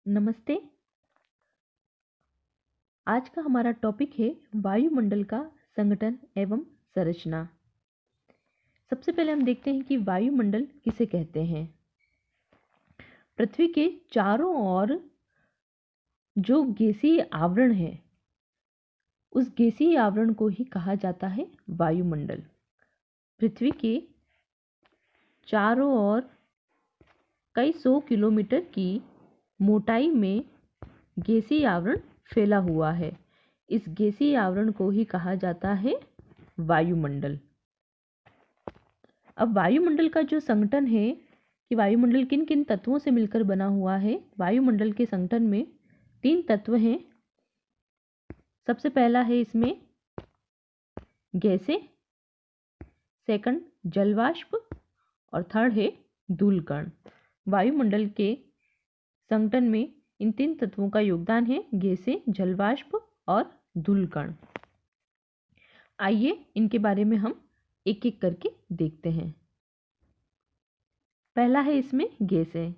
नमस्ते। आज का हमारा टॉपिक है वायुमंडल का संगठन एवं संरचना। सबसे पहले हम देखते हैं कि वायुमंडल किसे कहते हैं। पृथ्वी के चारों ओर जो गैसीय आवरण है, उस गैसीय आवरण को ही कहा जाता है वायुमंडल। पृथ्वी के चारों ओर कई सौ किलोमीटर की मोटाई में गैसीय आवरण फैला हुआ है। इस गैसीय आवरण को ही कहा जाता है वायुमंडल। अब वायुमंडल का जो संगठन है कि वायुमंडल किन किन तत्वों से मिलकर बना हुआ है। वायुमंडल के संगठन में 3 तत्व हैं। सबसे पहला है इसमें गैसें, सेकंड जलवाष्प और थर्ड है धूलकण। वायुमंडल के संगठन में इन 3 तत्वों का योगदान है, गैसें, जलवाष्प और धूलकण। आइए इनके बारे में हम एक एक करके देखते हैं। पहला है इसमें गैसें।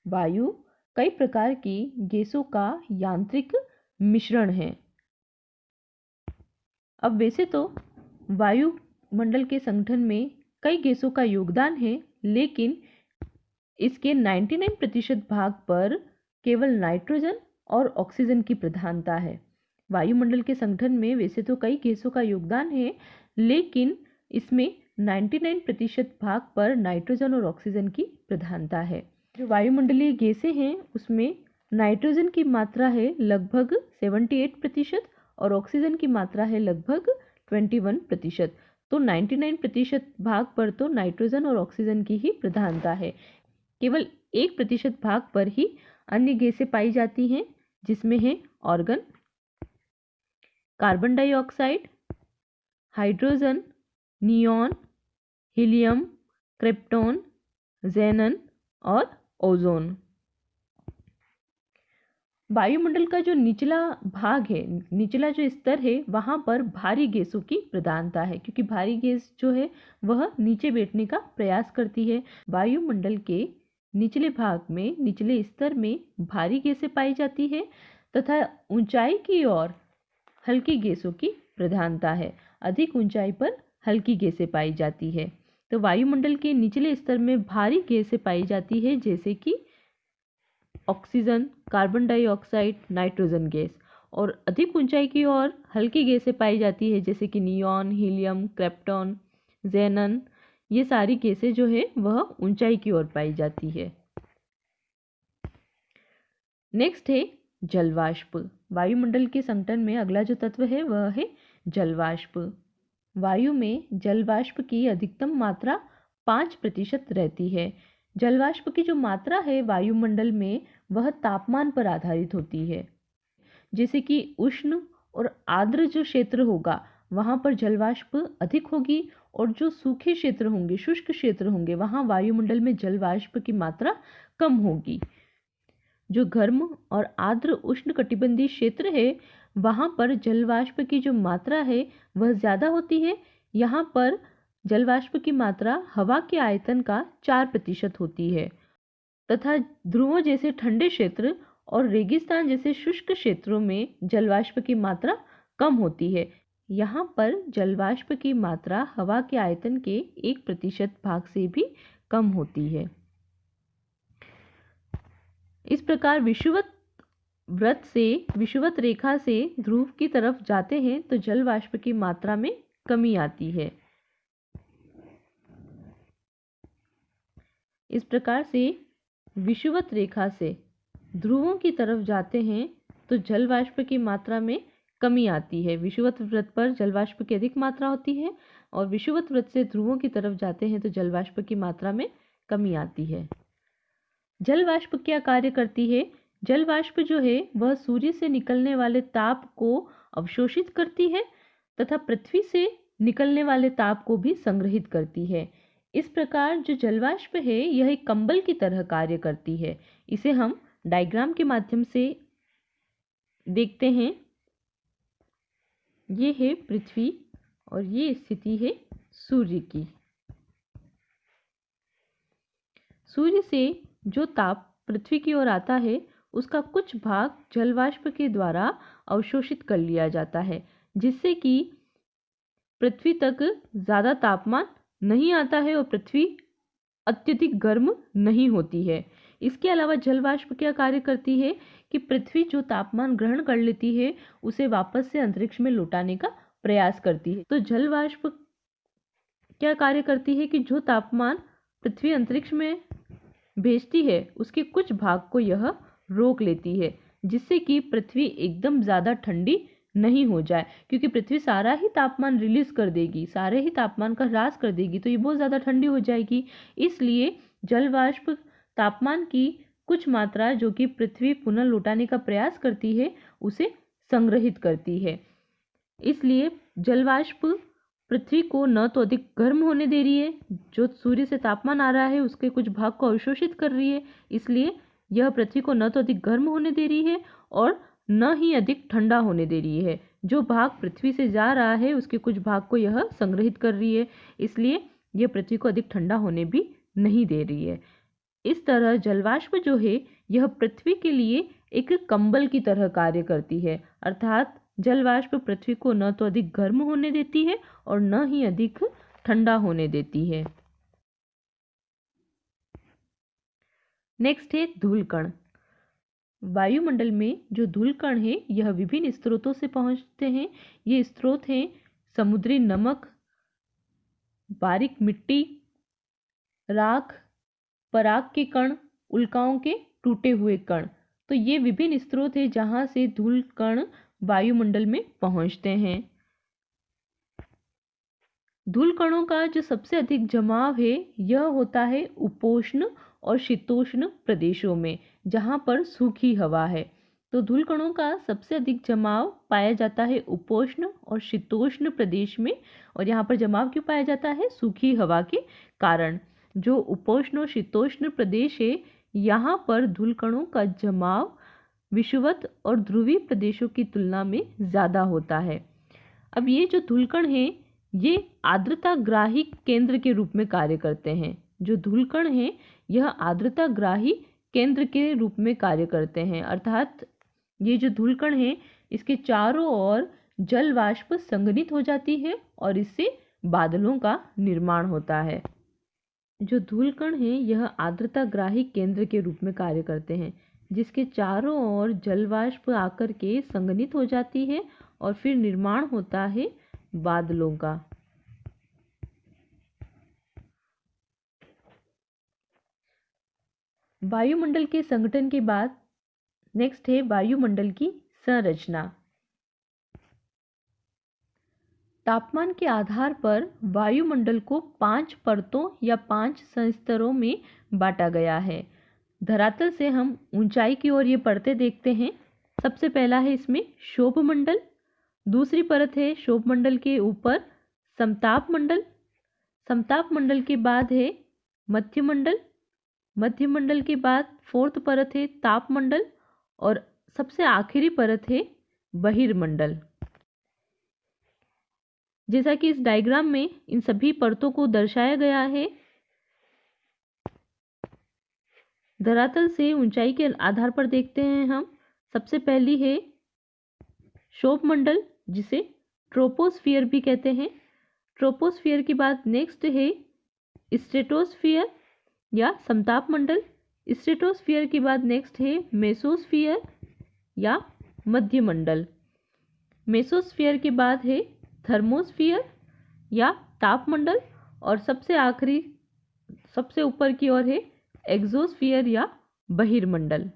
वायु कई प्रकार की गैसों का यांत्रिक मिश्रण है। अब वैसे तो वायुमंडल के संगठन में कई गैसों का योगदान है, लेकिन इसके 99% भाग पर केवल नाइट्रोजन और ऑक्सीजन की प्रधानता है। वायुमंडल के संगठन में वैसे तो कई गैसों का योगदान है, लेकिन इसमें 99% भाग पर नाइट्रोजन और ऑक्सीजन की प्रधानता है। जो वायुमंडलीय गैसें हैं उसमें नाइट्रोजन की मात्रा है लगभग 78% और ऑक्सीजन की मात्रा है लगभग 21%। तो 99% भाग पर तो नाइट्रोजन और ऑक्सीजन की ही प्रधानता है। केवल 1% भाग पर ही अन्य गैसें पाई जाती हैं, जिसमें है argon, carbon dioxide, hydrogen, neon, helium, krypton, xenon और ओजोन। वायुमंडल का जो निचला भाग है, निचला जो स्तर है, वहां पर भारी गैसों की प्रधानता है, क्योंकि भारी गैस जो है वह नीचे बैठने का प्रयास करती है। वायुमंडल के निचले भाग में, निचले स्तर में भारी गैसें पाई जाती है तथा ऊंचाई की ओर हल्की गैसों की प्रधानता है। अधिक ऊंचाई पर हल्की गैसें पाई जाती है। तो वायुमंडल के निचले स्तर में भारी गैसें पाई जाती है, जैसे कि oxygen, carbon dioxide, nitrogen gas. और अधिक ऊंचाई की ओर हल्की गैसें पाई जाती है, जैसे कि नियॉन, हीलियम, क्रिप्टॉन, ज़ेनन। ये सारी गैसें जो है वह ऊंचाई की ओर पाई जाती है। नेक्स्ट है जलवाष्प। वायुमंडल के संगठन में अगला जो तत्व है वह है जलवाष्प। वायु में जलवाष्प की अधिकतम मात्रा 5% रहती है। जलवाष्प की जो मात्रा है वायुमंडल में वह तापमान पर आधारित होती है। जैसे कि उष्ण और आर्द्र जो क्षेत्र होगा वहाँ पर जलवाष्प अधिक होगी, और जो सूखे क्षेत्र होंगे, शुष्क क्षेत्र होंगे, वहाँ वायुमंडल में जलवाष्प की मात्रा कम होगी। जो गर्म और आर्द्र उष्ण कटिबंधीय क्षेत्र है वहाँ पर जलवाष्प की जो मात्रा है वह ज़्यादा होती है। यहाँ पर जलवाष्प की मात्रा हवा के आयतन का 4% होती है, तथा ध्रुवों जैसे ठंडे क्षेत्र और रेगिस्तान जैसे शुष्क क्षेत्रों में जलवाष्प की मात्रा कम होती है। यहाँ पर जलवाष्प की मात्रा हवा के आयतन के 1% भाग से भी कम होती है। इस प्रकार विषुवत रेखा से ध्रुव की तरफ जाते हैं तो जल वाष्प की मात्रा में कमी आती है। इस प्रकार से विषुवत रेखा से ध्रुवों की तरफ जाते हैं तो जल वाष्प की मात्रा में कमी आती है। विषुवत वृत्त पर जल वाष्प की अधिक मात्रा होती है, और विषुवत वृत्त से ध्रुवों की तरफ जाते हैं तो जल वाष्प की मात्रा में कमी आती है। जल वाष्प क्या कार्य करती है? जल वाष्प जो है वह सूर्य से निकलने वाले ताप को अवशोषित करती है तथा पृथ्वी से निकलने वाले ताप को भी संग्रहित करती है। इस प्रकार जो जल वाष्प है यह एक कंबल की तरह कार्य करती है। इसे हम डायग्राम के माध्यम से देखते हैं। ये है पृथ्वी और ये स्थिति है सूर्य की। सूर्य से जो ताप पृथ्वी की ओर आता है उसका कुछ भाग जलवाष्प के द्वारा अवशोषित कर लिया जाता है, जिससे कि पृथ्वी तक ज़्यादा तापमान नहीं आता है और पृथ्वी अत्यधिक गर्म नहीं होती है। इसके अलावा जलवाष्प क्या कार्य करती है कि पृथ्वी जो तापमान ग्रहण कर लेती है उसे वापस से अंतरिक्ष में लौटाने का प्रयास करती है। तो जलवाष्प क्या कार्य करती है कि जो तापमान पृथ्वी अंतरिक्ष में भेजती है उसके कुछ भाग को यह रोक लेती है, जिससे कि पृथ्वी एकदम ज़्यादा ठंडी नहीं हो जाए, क्योंकि पृथ्वी सारा ही तापमान रिलीज कर देगी, सारे ही तापमान का ह्रास कर देगी तो ये बहुत ज़्यादा ठंडी हो जाएगी। इसलिए जलवाष्प तापमान की कुछ मात्रा जो कि पृथ्वी पुनः लौटाने का प्रयास करती है उसे संग्रहित करती है। इसलिए जलवाष्प पृथ्वी को न तो अधिक गर्म होने दे रही है, जो सूर्य से तापमान आ रहा है उसके कुछ भाग को अवशोषित कर रही है, इसलिए यह पृथ्वी को न तो अधिक गर्म होने दे रही है और न ही अधिक ठंडा होने दे रही है। जो भाग पृथ्वी से जा रहा है उसके कुछ भाग को यह संग्रहित कर रही है, इसलिए यह पृथ्वी को अधिक ठंडा होने भी नहीं दे रही है। इस तरह जलवाष्प जो है यह पृथ्वी के लिए एक कंबल की तरह कार्य करती है, अर्थात जलवाष्प पृथ्वी को न तो अधिक गर्म होने देती है और न ही अधिक ठंडा होने देती है। नेक्स्ट है धूलकण। वायुमंडल में जो धूलकण है यह विभिन्न स्रोतों से पहुंचते हैं। ये स्रोत हैं समुद्री नमक, बारीक मिट्टी, राख, पराग के कण, उल्काओं के टूटे हुए कण। तो ये विभिन्न स्रोत है जहां से धूलकण वायुमंडल में पहुंचते हैं। धूलकणों का जो सबसे अधिक जमाव है यह होता है उपोष्ण और शीतोष्ण प्रदेशों में, जहां पर सूखी हवा है। तो धूलकणों का सबसे अधिक जमाव पाया जाता है उपोष्ण और शीतोष्ण प्रदेश में। और यहाँ पर जमाव क्यों पाया जाता है? सूखी हवा के कारण। जो उपोष्ण और शीतोष्ण प्रदेश है यहाँ पर धूलकणों का जमाव विषुवत और ध्रुवीय प्रदेशों की तुलना में ज़्यादा होता है। अब ये जो धूलकण हैं ये आर्द्रताग्राही केंद्र के रूप में कार्य करते हैं। जो धूलकण हैं यह आर्द्रताग्राही केंद्र के रूप में कार्य करते हैं, अर्थात ये जो धूलकण हैं इसके चारों ओर जल वाष्प संघनित हो जाती है और इससे बादलों का निर्माण होता है। जो धूलकण हैं यह आर्द्रताग्राही केंद्र के रूप में कार्य करते हैं, जिसके चारों ओर जलवाष्प आकर के संघनित हो जाती है और फिर निर्माण होता है बादलों का। वायुमंडल के संगठन के बाद नेक्स्ट है वायुमंडल की संरचना। तापमान के आधार पर वायुमंडल को 5 परतों या 5 संस्तरों में बांटा गया है। धरातल से हम ऊंचाई की ओर ये परतें देखते हैं। सबसे पहला है इसमें शोभमंडल, दूसरी परत है शोभमंडल के ऊपर समताप मंडल, समताप मंडल के बाद है मध्यमंडल, मध्यमंडल के बाद 4th परत है तापमंडल और सबसे आखिरी परत है बहिर्मंडल। जैसा कि इस डायग्राम में इन सभी परतों को दर्शाया गया है। धरातल से ऊंचाई के आधार पर देखते हैं हम। सबसे पहली है शोभमंडल जिसे ट्रोपोस्फियर भी कहते हैं। ट्रोपोस्फियर के बाद नेक्स्ट है स्ट्रेटोस्फियर या समताप मंडल। स्ट्रेटोस्फियर के बाद नेक्स्ट है मेसोस्फियर या मध्यमंडल। मेसोस्फियर के बाद है थर्मोस्फियर या तापमंडल और सबसे आखिरी सबसे ऊपर की ओर है एक्सोस्फियर या बहिर्मंडल।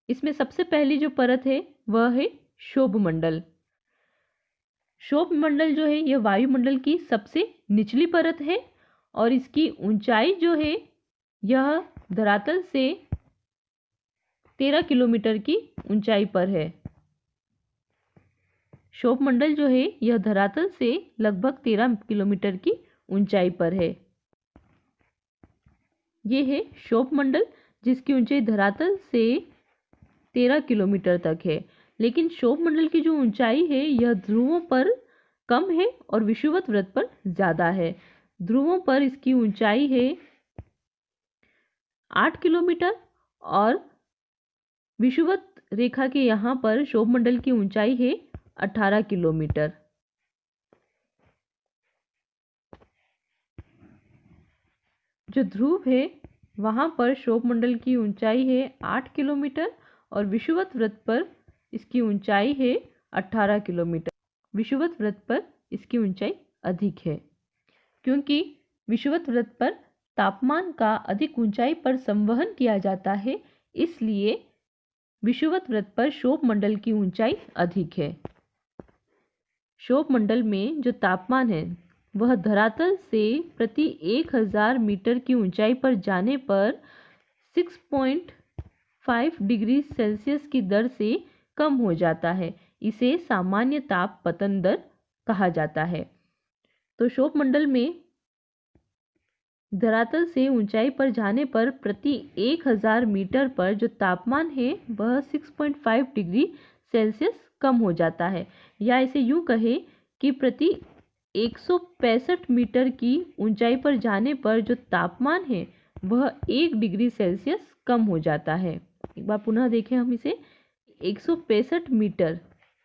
इसमें सबसे पहली जो परत है वह है शोभमंडल। शोभमंडल जो है यह वायुमंडल की सबसे निचली परत है और इसकी ऊंचाई जो है यह धरातल से 13 किलोमीटर की ऊंचाई पर है। शोभमंडल जो है यह धरातल से लगभग 13 किलोमीटर की ऊंचाई पर है। ये है शोभमंडल जिसकी ऊंचाई धरातल से 13 किलोमीटर तक है। लेकिन शोभमंडल की जो ऊंचाई है यह ध्रुवों पर कम है और विषुवत वृत्त पर ज़्यादा है। ध्रुवों पर इसकी ऊंचाई है 8 किलोमीटर और विषुवत रेखा के यहाँ पर क्षोभ मंडल की ऊंचाई है 18 किलोमीटर। जो ध्रुव है वहाँ पर क्षोभ मंडल की ऊंचाई है 8 किलोमीटर और विषुवत वृत्त पर इसकी ऊंचाई है 18 किलोमीटर। विषुवत वृत्त पर इसकी ऊंचाई अधिक है क्योंकि विषुवत वृत्त पर तापमान का अधिक ऊंचाई पर संवहन किया जाता है, इसलिए विषुवत वृत्त पर क्षोभ मंडल की ऊंचाई अधिक है। क्षोभ मंडल में जो तापमान है वह धरातल से प्रति 1000 मीटर की ऊंचाई पर जाने पर 6.5 डिग्री सेल्सियस की दर से कम हो जाता है। इसे सामान्य ताप पतन दर कहा जाता है। तो क्षोभ मंडल में धरातल से ऊंचाई पर जाने पर प्रति 1000 मीटर पर जो तापमान है वह 6.5 डिग्री सेल्सियस कम हो जाता है, या इसे यूं कहे कि प्रति 165 मीटर की ऊंचाई पर जाने पर जो तापमान है वह 1 डिग्री सेल्सियस कम हो जाता है। एक बार पुनः देखें हम इसे, 165 मीटर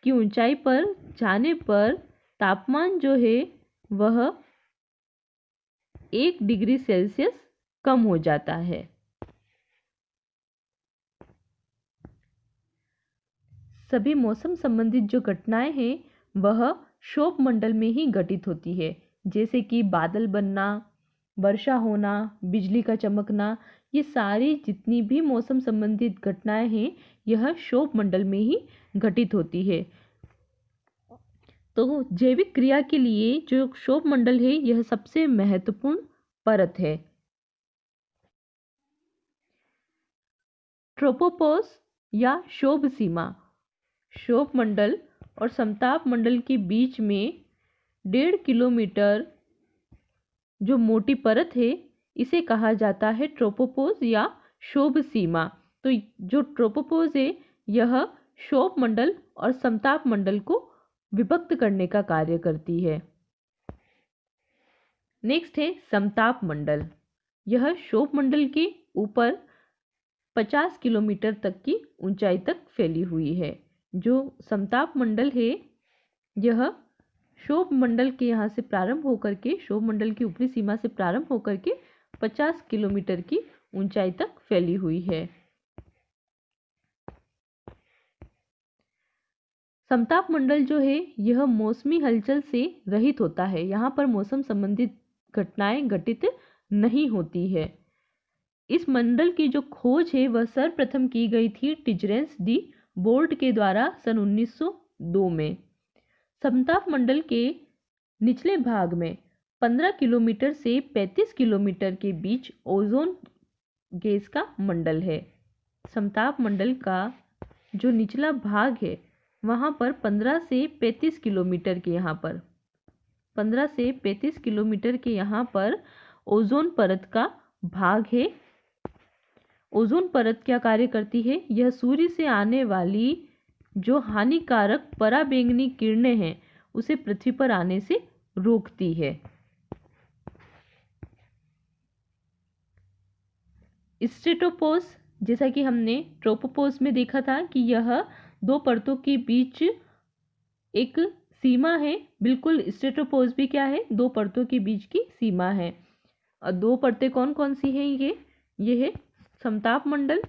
की ऊंचाई पर जाने पर तापमान जो है वह 1 डिग्री सेल्सियस कम हो जाता है। सभी मौसम संबंधित जो घटनाएं हैं वह क्षोभ मंडल में ही घटित होती है, जैसे कि बादल बनना, वर्षा होना, बिजली का चमकना, ये सारी जितनी भी मौसम संबंधित घटनाएं हैं यह क्षोभ मंडल में ही घटित होती है। तो जैविक क्रिया के लिए जो क्षोभ मंडल है यह सबसे महत्वपूर्ण परत है। ट्रोपोपॉज या क्षोभ सीमा, क्षोभ मंडल और समताप मंडल के बीच में 1.5 किलोमीटर जो मोटी परत है इसे कहा जाता है ट्रोपोपॉज या क्षोभ सीमा। तो जो ट्रोपोपॉज है यह क्षोभ मंडल और समताप मंडल को विभक्त करने का कार्य करती है। नेक्स्ट है समताप मंडल। यह क्षोभ मंडल के ऊपर 50 किलोमीटर तक की ऊंचाई तक फैली हुई है। जो समताप मंडल है यह क्षोभ मंडल के यहाँ से प्रारंभ होकर के, क्षोभ मंडल की ऊपरी सीमा से प्रारंभ होकर के 50 किलोमीटर की ऊंचाई तक फैली हुई है। समताप मंडल जो है यह मौसमी हलचल से रहित होता है। यहाँ पर मौसम संबंधित घटनाएं घटित नहीं होती है। इस मंडल की जो खोज है वह सर्वप्रथम की गई थी टिजरेंस डी बोर्ड के द्वारा सन 1902 में। समताप मंडल के निचले भाग में 15 किलोमीटर से 35 किलोमीटर के बीच ओजोन गैस का मंडल है। समताप मंडल का जो निचला भाग है वहाँ पर 15 से 35 किलोमीटर के यहाँ पर 15 से 35 किलोमीटर के यहाँ पर ओजोन परत का भाग है। ओजोन परत क्या कार्य करती है? यह सूर्य से आने वाली जो हानिकारक पराबैंगनी किरणें हैं उसे पृथ्वी पर आने से रोकती है। स्ट्रेटोपोज, जैसा कि हमने ट्रोपोपोज में देखा था कि यह दो परतों के बीच एक सीमा है, बिल्कुल स्ट्रेटोपोज भी क्या है? दो परतों के बीच की सीमा है। और दो परतें कौन कौन सी हैं? ये है समताप मंडल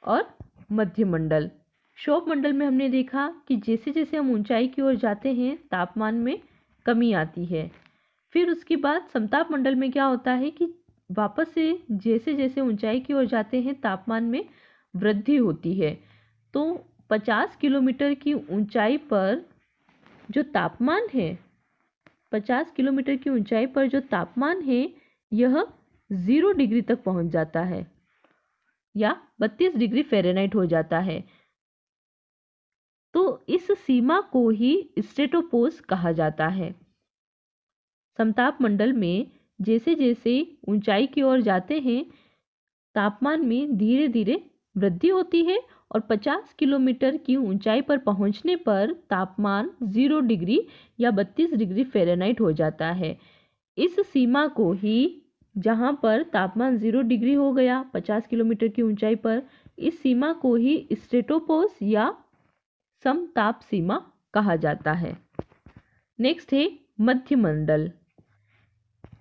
और मध्य मंडल। क्षोभ मंडल में हमने देखा कि जैसे जैसे हम ऊंचाई की ओर जाते हैं तापमान में कमी आती है। फिर उसके बाद समताप मंडल में क्या होता है कि वापस से जैसे जैसे ऊंचाई की ओर जाते हैं तापमान में वृद्धि होती है। तो 50 किलोमीटर की ऊंचाई पर जो तापमान है, 50 किलोमीटर की ऊंचाई पर जो तापमान है यह 0 डिग्री तक पहुंच जाता है या 32 डिग्री फ़ारेनहाइट हो जाता है। तो इस सीमा को ही स्ट्रेटोपोज कहा जाता है। समताप मंडल में जैसे जैसे ऊंचाई की ओर जाते हैं तापमान में धीरे धीरे वृद्धि होती है और 50 किलोमीटर की ऊंचाई पर पहुंचने पर तापमान 0 डिग्री या 32 डिग्री फ़ारेनहाइट हो जाता है। इस सीमा को ही, जहाँ पर तापमान 0 डिग्री हो गया 50 किलोमीटर की ऊंचाई पर, इस सीमा को ही स्ट्रेटोपोज या समताप सीमा कहा जाता है। नेक्स्ट है मध्यमंडल।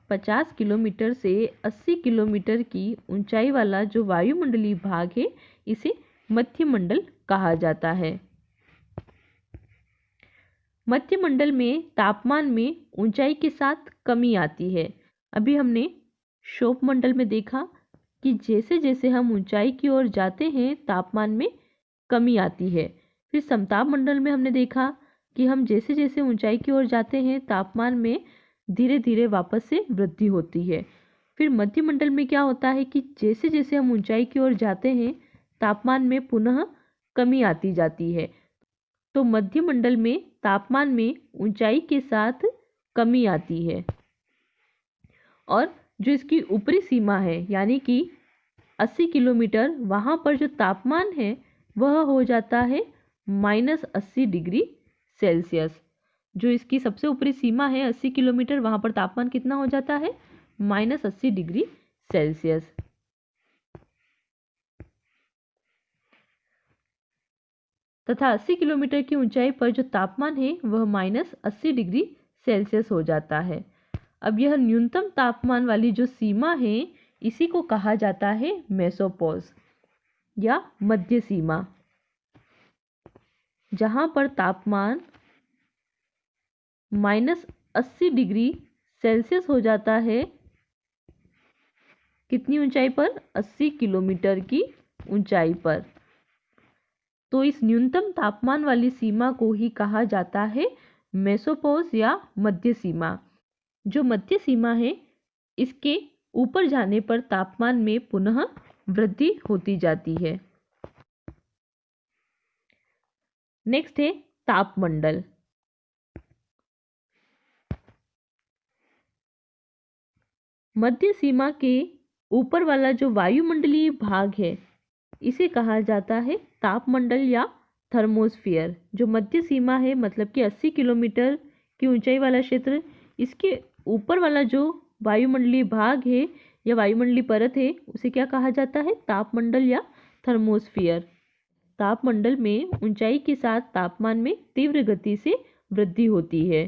50 किलोमीटर से 80 किलोमीटर की ऊंचाई वाला जो वायुमंडलीय भाग है इसे मध्यमंडल कहा जाता है। मध्यमंडल में तापमान में ऊंचाई के साथ कमी आती है। अभी हमने क्षोभमंडल में देखा कि जैसे जैसे हम ऊंचाई की ओर जाते हैं तापमान में कमी आती है। फिर समताप मंडल में हमने देखा कि हम जैसे जैसे ऊंचाई की ओर जाते हैं तापमान में धीरे धीरे वापस से वृद्धि होती है। फिर मध्यमंडल में क्या होता है कि जैसे जैसे हम ऊंचाई की ओर जाते हैं तापमान में पुनः कमी आती जाती है। तो मध्यमंडल में तापमान में ऊंचाई के साथ कमी आती है और जो इसकी ऊपरी सीमा है यानी कि 80 किलोमीटर, वहाँ पर जो तापमान है वह हो जाता है -80 डिग्री सेल्सियस। जो इसकी सबसे ऊपरी सीमा है 80 किलोमीटर, वहाँ पर तापमान कितना हो जाता है -80 डिग्री सेल्सियस। तथा 80 किलोमीटर की ऊंचाई पर जो तापमान है वह -80 डिग्री सेल्सियस हो जाता है। अब यह न्यूनतम तापमान वाली जो सीमा है इसी को कहा जाता है मेसोपॉज या मध्य सीमा, जहां पर तापमान -80 डिग्री सेल्सियस हो जाता है। कितनी ऊंचाई पर? 80 किलोमीटर की ऊंचाई पर। तो इस न्यूनतम तापमान वाली सीमा को ही कहा जाता है मेसोपॉज या मध्य सीमा। जो मध्य सीमा है इसके ऊपर जाने पर तापमान में पुनः वृद्धि होती जाती है। नेक्स्ट है तापमंडल। मध्य सीमा के ऊपर वाला जो वायुमंडलीय भाग है इसे कहा जाता है तापमंडल या थर्मोस्फियर। जो मध्य सीमा है मतलब कि 80 किलोमीटर की ऊंचाई वाला क्षेत्र, इसके ऊपर वाला जो वायुमंडलीय भाग है या वायुमंडलीय परत है उसे क्या कहा जाता है? तापमंडल या थर्मोस्फियर। तापमंडल में ऊंचाई के साथ तापमान में तीव्र गति से वृद्धि होती है।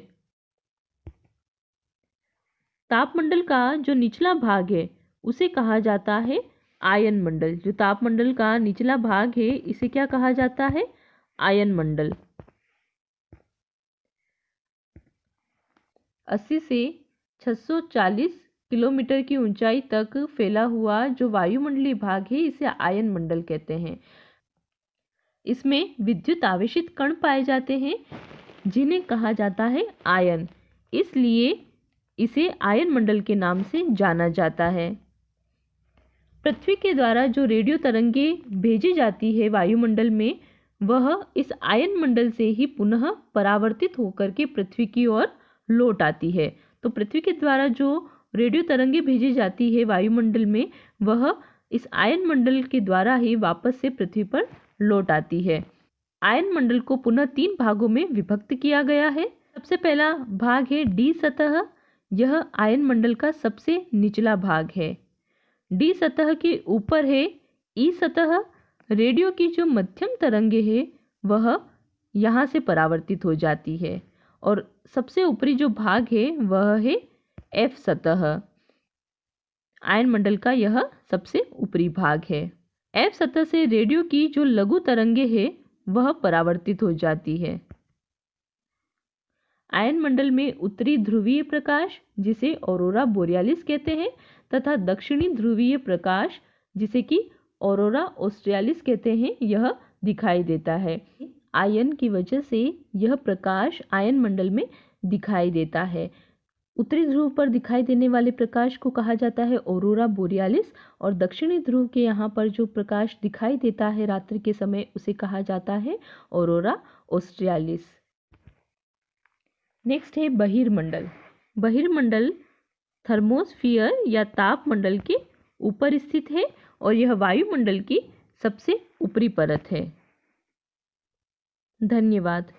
तापमंडल का जो निचला भाग है उसे कहा जाता है आयन मंडल। जो तापमंडल का निचला भाग है इसे क्या कहा जाता है? आयन मंडल। 80 से 640 किलोमीटर की ऊंचाई तक फैला हुआ जो वायुमंडलीय भाग है इसे आयन मंडल कहते हैं। इसमें विद्युत आवेशित कण पाए जाते हैं जिन्हें कहा जाता है आयन, इसलिए इसे आयन मंडल के नाम से जाना जाता है। पृथ्वी के द्वारा जो रेडियो तरंगें भेजी जाती है वायुमंडल में वह इस आयन मंडल से ही पुनः परावर्तित होकर के पृथ्वी की ओर लौट आती है। तो पृथ्वी के द्वारा जो रेडियो तरंगें भेजी जाती है वायुमंडल में वह इस आयन मंडल के द्वारा ही वापस से पृथ्वी पर लौट आती है। आयन मंडल को पुनः 3 भागों में विभक्त किया गया है। सबसे पहला भाग है डी सतह। यह आयन मंडल का सबसे निचला भाग है। डी सतह के ऊपर है ई सतह। रेडियो की जो मध्यम तरंगे है वह यहाँ से परावर्तित हो जाती है और सबसे ऊपरी जो भाग है वह है एफ सतह। आयन मंडल का यह सबसे ऊपरी भाग है। एफ सतह से रेडियो की जो लघु तरंगे है वह परावर्तित हो जाती है। आयन मंडल में उत्तरी ध्रुवीय प्रकाश जिसे ऑरोरा बोरियालिस कहते हैं तथा दक्षिणी ध्रुवीय प्रकाश जिसे कि ऑरोरा ऑस्ट्रियालिस कहते हैं यह दिखाई देता है। आयन की वजह से यह प्रकाश आयन मंडल में दिखाई देता है। उत्तरी ध्रुव पर दिखाई देने वाले प्रकाश को कहा जाता है ऑरोरा बोरियालिस और दक्षिणी ध्रुव के यहाँ पर जो प्रकाश दिखाई देता है रात्रि के समय उसे कहा जाता है ऑरोरा ऑस्ट्रियालिस। नेक्स्ट है बहिर्मंडल। बहिर्मंडल थर्मोस्फियर या तापमंडल के ऊपर स्थित है और यह वायुमंडल की सबसे ऊपरी परत है। धन्यवाद।